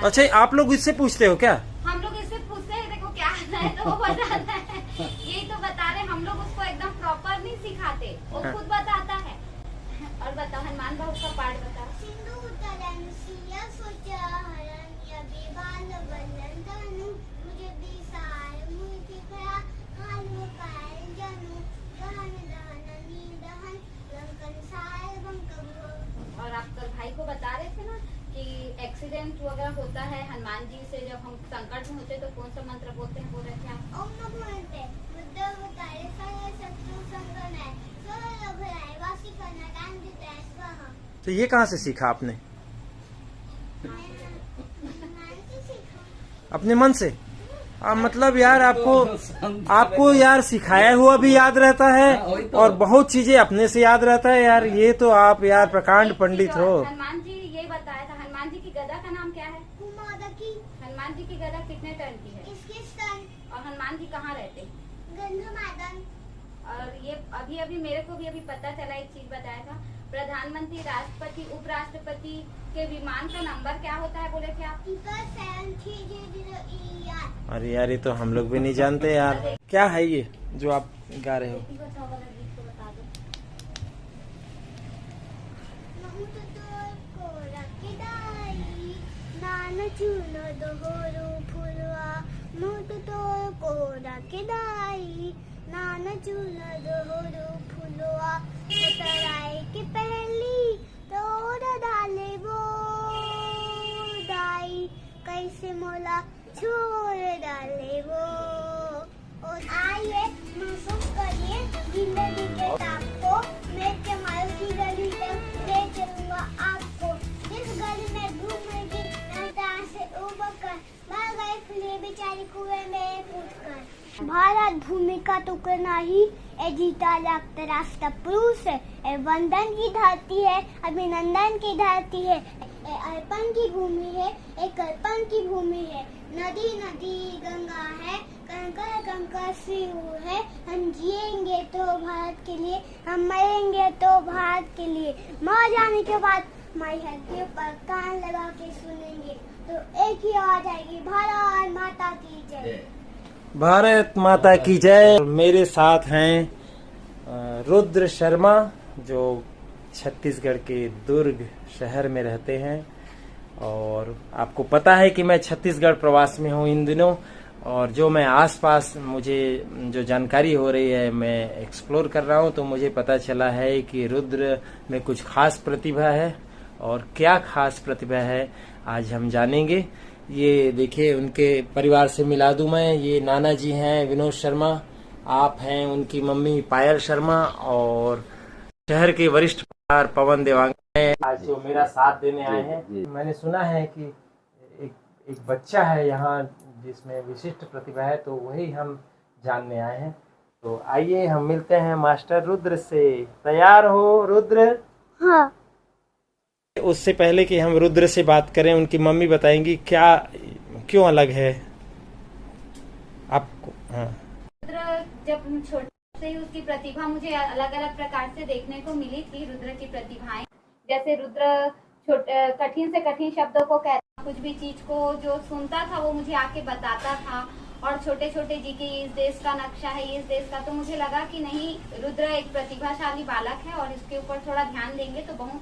अच्छा, आप लोग इससे पूछते हो क्या? हम लोग इससे पूछते हैं, देखो क्या आता है तो वो बताता है। यही तो बता रहे, हम लोग उसको एकदम प्रॉपर नहीं सिखाते, वो खुद बताता है। और बताओ हनुमान बाबू का पाठ बताओ। और आप कल भाई को बता रहे थे ना कि एक्सीडेंट वगैरह होता है हनुमान जी से, जब हम संकट में होते तो कौन सा मंत्र बोलते हैं, बोल रहे थे आप? ओम नमो हनुमते बुद्ध शत्रु संगनाय तो ये कहाँ से सीखा आपने? अपने मन से? मतलब यार आपको यार सिखाया हुआ भी याद रहता है और बहुत चीजें अपने से याद रहता है यार। ये तो आप यार प्रकांड पंडित हो। हनुमान जी ये बताया था, हनुमान जी की गदा का नाम क्या है? हनुमान जी की गदा कितने टन की है? 21 टन। और हनुमान जी कहाँ रहते? गंधमादन। और ये अभी मेरे को भी अभी पता चला, एक चीज बताया था, प्रधानमंत्री, राष्ट्रपति, उपराष्ट्रपति के विमान का नंबर क्या होता है, बोले थे आप? 7300ER। अरे यार, ये तो हम लोग भी नहीं जानते यार। क्या है ये जो आप गा रहे हो? नाना चूना दोहरो फुलवा सतराई की पहली तोड़ डाले वो दाई, कैसे मोला छोड़ डाले वो। और आइए महसूस करिए जिंदगी के ताप को, मैं जमाल की गली तक ले चलूंगा आपको। जिस गली में घूमेगी नैता से उबर कर, मर गए फिर बेचारी कुएं में कूद कर। भारत भूमि का टुकड़ा नहीं, ए जीता जागता राष्ट्र पुरुष है, ए वंदन की धरती है, अभिनंदन की धरती है, ए अर्पण की भूमि है, ए कर्पण की भूमि है। नदी नदी गंगा है, कंकर कंकर सिंधु है। हम जिएंगे तो भारत के लिए, हम मरेंगे तो भारत के लिए। मर जाने के बाद माई हड्डियों पर कान लगा के सुनेंगे तो एक ही आवाज आएगी, भारत माता की जय। भारत माता की जय। मेरे साथ हैं रुद्र शर्मा, जो छत्तीसगढ़ के दुर्ग शहर में रहते हैं। और आपको पता है कि मैं छत्तीसगढ़ प्रवास में हूँ इन दिनों, और जो मैं आसपास मुझे जो जानकारी हो रही है मैं एक्सप्लोर कर रहा हूँ, तो मुझे पता चला है कि रुद्र में कुछ खास प्रतिभा है। और क्या खास प्रतिभा है आज हम जानेंगे। ये देखिए, उनके परिवार से मिला दूं मैं। ये नाना जी हैं विनोद शर्मा, आप हैं उनकी मम्मी पायल शर्मा, और शहर के वरिष्ठ पत्रकार पवन देवांग हैं आज जो मेरा साथ देने आए हैं। मैंने सुना है कि एक बच्चा है यहाँ जिसमें विशिष्ट प्रतिभा है, तो वही हम जानने आए हैं। तो आइए हम मिलते हैं मास्टर रुद्र से। तैयार हो रुद्र? हाँ। उससे पहले कि हम रुद्र से बात करें, उनकी मम्मी बताएंगी क्यों अलग है आपको। हाँ। रुद्र जब छोटे से ही उसकी प्रतिभा मुझे अलग अलग प्रकार से देखने को मिली थी। रुद्र की प्रतिभाएं, जैसे रुद्र कठिन से कठिन शब्दों को कहता, कुछ भी चीज को जो सुनता था वो मुझे आके बताता था। और छोटे छोटे जी की इस देश का नक्शा है, इस देश का, तो मुझे लगा कि नहीं, रुद्र एक प्रतिभाशाली बालक है और इसके ऊपर थोड़ा ध्यान देंगे तो बहुत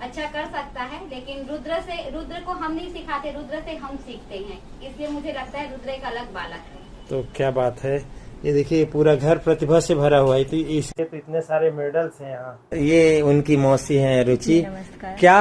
अच्छा कर सकता है। लेकिन रुद्र को हम नहीं सिखाते, रुद्र से हम सीखते हैं, इसलिए मुझे लगता है रुद्र एक अलग बालक है। तो क्या बात है। ये देखिए, पूरा घर प्रतिभा से भरा हुआ है। तो इसके तो इतने सारे मेडल्स हैं यहाँ। ये उनकी मौसी हैं रुचि। नमस्कार। क्या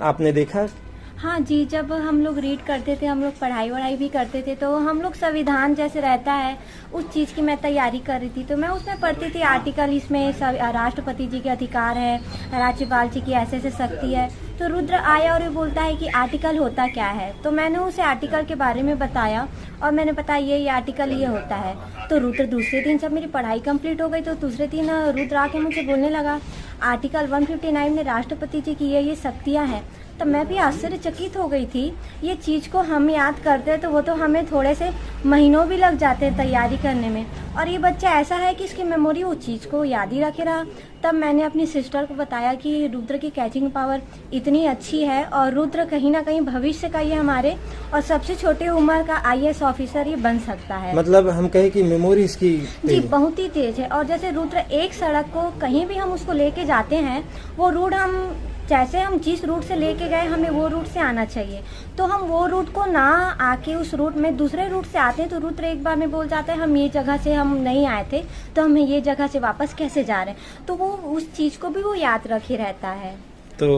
आपने देखा? हाँ जी, जब हम लोग रीड करते थे, हम लोग पढ़ाई वढ़ाई भी करते थे, तो हम लोग संविधान जैसे रहता है उस चीज़ की मैं तैयारी कर रही थी। तो मैं उसमें पढ़ती थी आर्टिकल, इसमें राष्ट्रपति जी के अधिकार है, राज्यपाल जी की ऐसे ऐसे शक्ति है। तो रुद्र आया और ये बोलता है कि आर्टिकल होता क्या है। तो मैंने उसे आर्टिकल के बारे में बताया और मैंने बताया ये आर्टिकल ये होता है। तो रुद्र दूसरे दिन, जब मेरी पढ़ाई कंप्लीट हो गई, तो दूसरे दिन रुद्र आके मुझे बोलने लगा आर्टिकल 159 में राष्ट्रपति जी की ये शक्तियाँ हैं। तब मैं भी आश्चर्यचकित हो गई थी। ये चीज़ को हम याद करते हैं तो वो तो हमें थोड़े से महीनों भी लग जाते हैं तैयारी करने में, और ये बच्चा ऐसा है कि इसकी मेमोरी वो चीज़ को याद ही रखे रहा। तब मैंने अपनी सिस्टर को बताया कि रुद्र की कैचिंग पावर इतनी अच्छी है और रुद्र कहीं ना कहीं भविष्य का ये हमारे और सबसे छोटे उम्र का IAS ऑफिसर ये बन सकता है। मतलब हम कहें कि मेमोरी इसकी जी बहुत ही तेज है। और जैसे रुद्र एक सड़क को कहीं भी हम उसको लेके जाते हैं, वो रूट हम जैसे हम जिस रूट से लेके गए हमें वो रूट से आना चाहिए, तो हम वो रूट को ना आके उस रूट में दूसरे रूट से आते हैं तो रुद्र एक बार में बोल जाता है हम ये जगह से हम नहीं आए थे तो हमें ये जगह से वापस कैसे जा रहे हैं, तो वो उस चीज़ को भी वो याद रखे रहता है। तो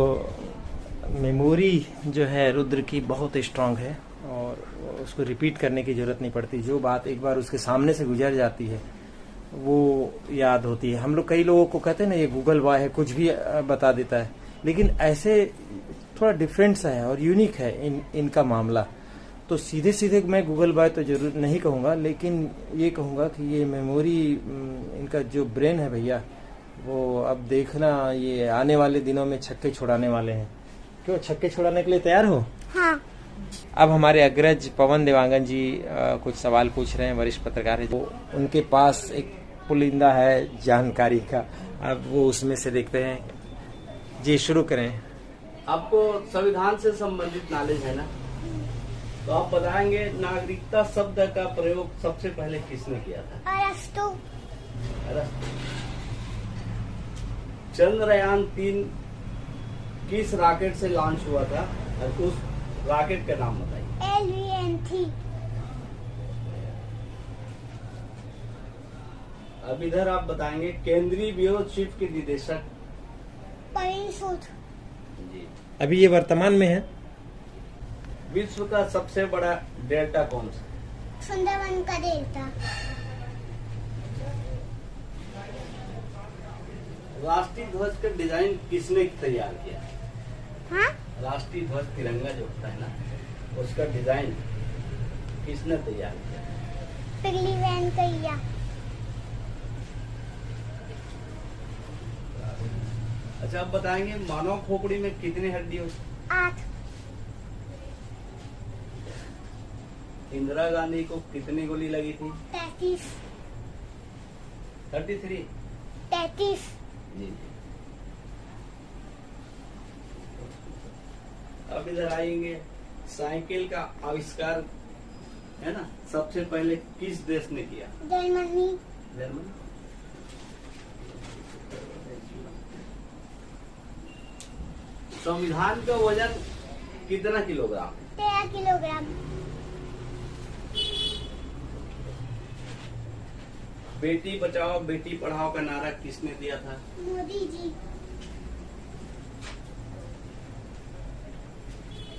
मेमोरी जो है रुद्र की बहुत स्ट्रांग है और उसको रिपीट करने की जरूरत नहीं पड़ती। जो बात एक बार उसके सामने से गुजर जाती है वो याद होती है। हम लोग कई लोगों को कहते हैं ना ये गूगल बॉय है, कुछ भी बता देता है, लेकिन ऐसे थोड़ा डिफरेंट सा है और यूनिक है इनका मामला। तो सीधे सीधे मैं गूगल बॉय तो जरूर नहीं कहूँगा, लेकिन ये कहूँगा कि ये मेमोरी इनका जो ब्रेन है भैया, वो अब देखना ये आने वाले दिनों में छक्के छुड़ाने वाले हैं। क्यों छक्के छुड़ाने के लिए तैयार हो? हाँ। अब हमारे अग्रज पवन देवांगन जी कुछ सवाल पूछ रहे हैं, वरिष्ठ पत्रकार है, तो उनके पास एक पुलिंदा है जानकारी का। अब वो उसमें से देखते हैं। जी शुरू करें। आपको संविधान से संबंधित नॉलेज है ना, तो आप बताएंगे नागरिकता शब्द का प्रयोग सबसे पहले किसने किया था? अरस्तु। चंद्रयान 3 किस रॉकेट से लॉन्च हुआ था और उस रॉकेट का नाम बताइए। LVN-3। अब इधर आप बताएंगे केंद्रीय ब्यूरो चीफ के निदेशक। परवीन सूद। जी। अभी ये वर्तमान में है। विश्व का सबसे बड़ा डेल्टा कौन सा? सुंदरवन का डेल्टा। राष्ट्रीय ध्वज का डिजाइन किसने तैयार किया? हाँ? राष्ट्रीय ध्वज तिरंगा जो होता है ना, उसका डिजाइन किसने तैयार किया? पिगली वैन कैया। अच्छा आप बताएंगे मानव खोपड़ी में कितनी हड्डी होती? 8। इंदिरा गांधी को कितनी गोली लगी थी? 33। 33। 33। जी। अब इधर आएंगे, साइकिल का आविष्कार है ना सबसे पहले किस देश ने किया? जर्मनी। जर्मनी। संविधान का वजन कितना किलोग्राम? 13 किलोग्राम। बेटी बचाओ बेटी पढ़ाओ का नारा किसने दिया था? मोदी जी।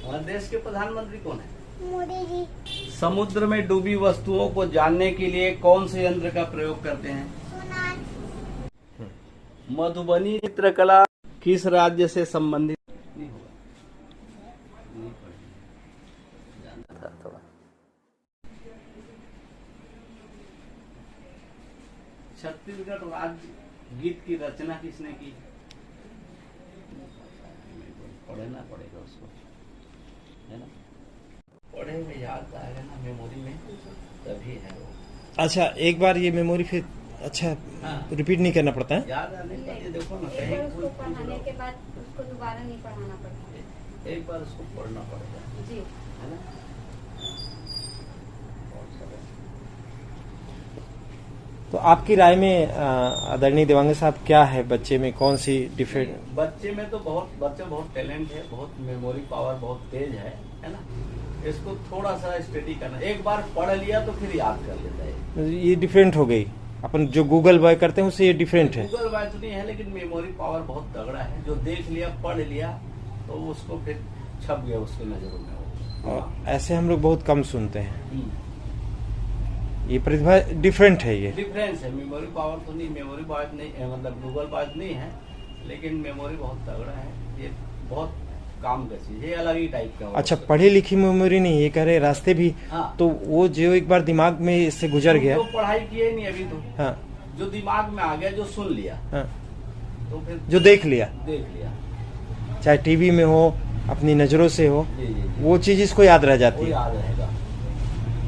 हमारे देश के प्रधानमंत्री कौन है? मोदी जी। समुद्र में डूबी वस्तुओं को जानने के लिए कौन से यंत्र का प्रयोग करते हैं? सोनार। मधुबनी चित्रकला किस राज्य से संबंधित? छत्तीसगढ़ राज्य गीत की रचना किसने की? पढ़ना पड़ेगा उसको, है ना? पढ़े में याद आएगा ना, मेमोरी में तभी है वो। अच्छा एक बार ये मेमोरी फिर अच्छा हाँ। रिपीट नहीं करना पड़ता है? याद आने के लिए देखो ना, एक बार उसको कहीं पढ़ाने के बाद उसको दोबारा नहीं पढ़ाना पड़ता। एक बार उसको पढ़ना पड़ेगा, जी। है ना? तो आपकी राय में आदरणीय देवांगन साहब क्या है बच्चे में कौन सी डिफरेंट? बच्चे में तो बच्चा बहुत टैलेंट है, बहुत मेमोरी पावर बहुत तेज है ना? इसको थोड़ा सा स्टडी करना, एक बार पढ़ लिया तो फिर याद कर लेता है। ये डिफरेंट हो गई, अपन जो गूगल बॉय करते हैं उससे ये डिफरेंट है। गूगल बाय तो नहीं है, लेकिन मेमोरी पावर बहुत तगड़ा है। जो देख लिया पढ़ लिया तो उसको फिर छप गया उसके नजरों में वो। और ऐसे हम लोग बहुत कम सुनते हैं। ये प्रतिभा डिफरेंट है, ये डिफरेंस है। मेमोरी पावर तो नहीं, मेमोरी पावर नहीं, मतलब गूगल पावर नहीं है, लेकिन मेमोरी बहुत तगड़ा है। ये बहुत काम का चीज, ये अलग ही टाइप का। अच्छा पढ़ी लिखी मेमोरी नहीं, ये कह रहे रास्ते भी। हाँ। तो वो जो एक बार दिमाग में इससे गुजर गया, तो पढ़ाई किए नहीं अभी तो। हाँ जो दिमाग में आ गया, जो सुन लिया, हाँ तो फिर जो देख लिया, देख लिया। चाहे टीवी में हो अपनी नजरों से हो, जी जी जी। वो चीज इसको याद रह जाती वो है। याद रहेगा।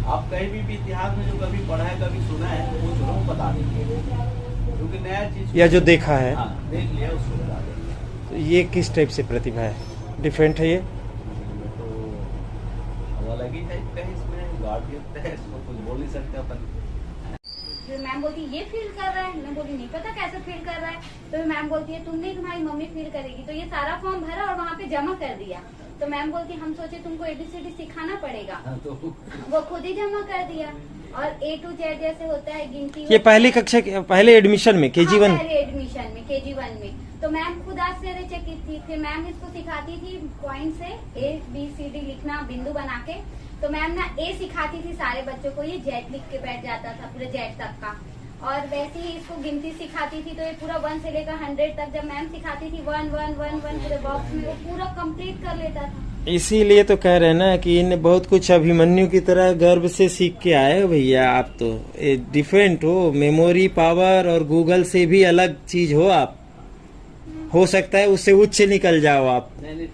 आप कहीं भी इतिहास में जो कभी पढ़ा है कभी सुना है वो जरूर बता देंगे, क्योंकि नया चीज या जो देखा है। हाँ, देख लिया उसको बता देंगे। तो ये किस टाइप से प्रतिभा है, डिफरेंट है ये? तो अब अलग ही टाइप का है, इसमें गॉड गिफ्ट है, इसको कुछ बोल नहीं सकते अपन। फिर मैम बोलती ये फील कर रहा है, मैं बोली नहीं पता कैसे फील कर रहा है। तो फिर मैम बोलती है तुम नहीं तुम्हारी मम्मी फील करेगी। तो ये सारा फॉर्म भरा और वहाँ पे जमा कर दिया। तो मैम बोलती हम सोचे तुमको ABCD सिखाना पड़ेगा, हाँ, तो वो खुद ही जमा कर दिया। और A to Z जैसे होता है गिनती, ये पहली कक्षा पहले एडमिशन में KG1 हाँ, पहले एडमिशन में KG1 में। तो मैम खुद आश्चर्यचकित थी। फिर मैम इसको सिखाती थी पॉइंट से ABCD लिखना बिंदु बना के। तो मैम ना A सिखाती थी सारे बच्चों को, ये Z लिख के बैठ जाता था पूरे Z तक का। और वैसे ही इसको गिनती सिखाती थी, तो ये पूरा 1 से लेकर 100 तक जब मैम सिखाती थी 1 1 1 1 पूरे बॉक्स में वो पूरा कंप्लीट कर लेता था। इसीलिए तो कह रहे हैं ना कि इन बहुत कुछ अभिमन्यु की तरह गर्व से सीख के आए हो भैया। आप तो डिफरेंट हो, मेमोरी पावर और गूगल से भी अलग चीज हो आप। हो सकता है उससे उच्च निकल जाओ आप। नहीं नहीं,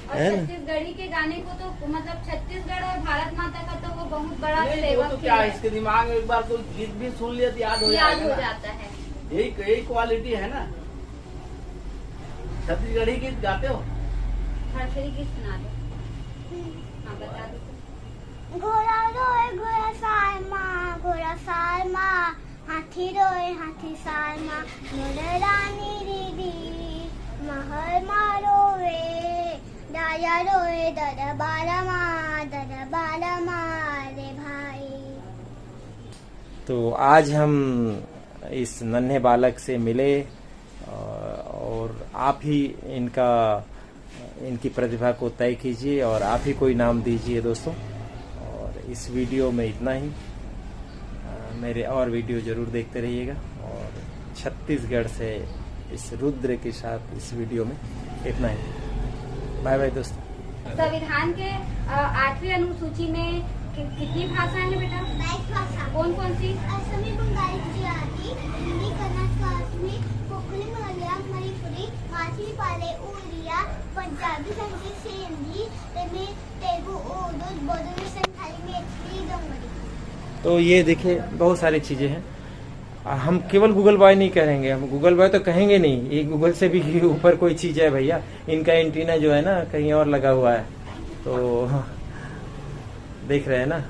और है ना? छत्तीसगढ़ी के गाने को तो मतलब छत्तीसगढ़ और भारत माता का तो वो बहुत बड़ा नहीं, वो सेवक तो ही क्या है। इसके दिमाग में एक बार तो गीत भी सुन लिया तो याद हो याद जाएगा हो ना। जाता है। यही क्वालिटी है ना। छत्तीसगढ़ी गीत गाते हो? हर्षरी की सुना दो। हाँ बता दो। घोड़ा रोए घोड़ा साल माँ, हाथी रोए हाथी साल माँ, मोर रानी दीदी महल मारोवे, दादा रोए दादा बाला माँ रे भाई। तो आज हम इस नन्हे बालक से मिले और आप ही इनकी प्रतिभा को तय कीजिए और आप ही कोई नाम दीजिए दोस्तों। और इस वीडियो में इतना ही। मेरे और वीडियो जरूर देखते रहिएगा। और छत्तीसगढ़ से इस रुद्र के साथ इस वीडियो में इतना ही। बाय बाय दोस्तों। संविधान के 8वीं अनुसूची में कितनी भाषाएं हैं बेटा? 22 भाषा। कौन कौन सी? असमी, बंगाली, गुजराती, हिंदी, कन्नड़, असमी, कोंकणी, मलयालम, मणिपुरी, माछली, नेपाली, उड़िया, पंजाबी, संस्कृत, हिंदी, तमिल, तेलुगु, उर्दू, बोडो, संथाली, मैथिली, डोगरी। तो ये देखिए बहुत सारी चीजें हैं। हम केवल गूगल बॉय नहीं कहेंगे, हम गूगल बॉय तो कहेंगे नहीं। ये गूगल से भी ऊपर कोई चीज है भैया। इनका एंटीना जो है ना कहीं और लगा हुआ है, तो देख रहे हैं ना।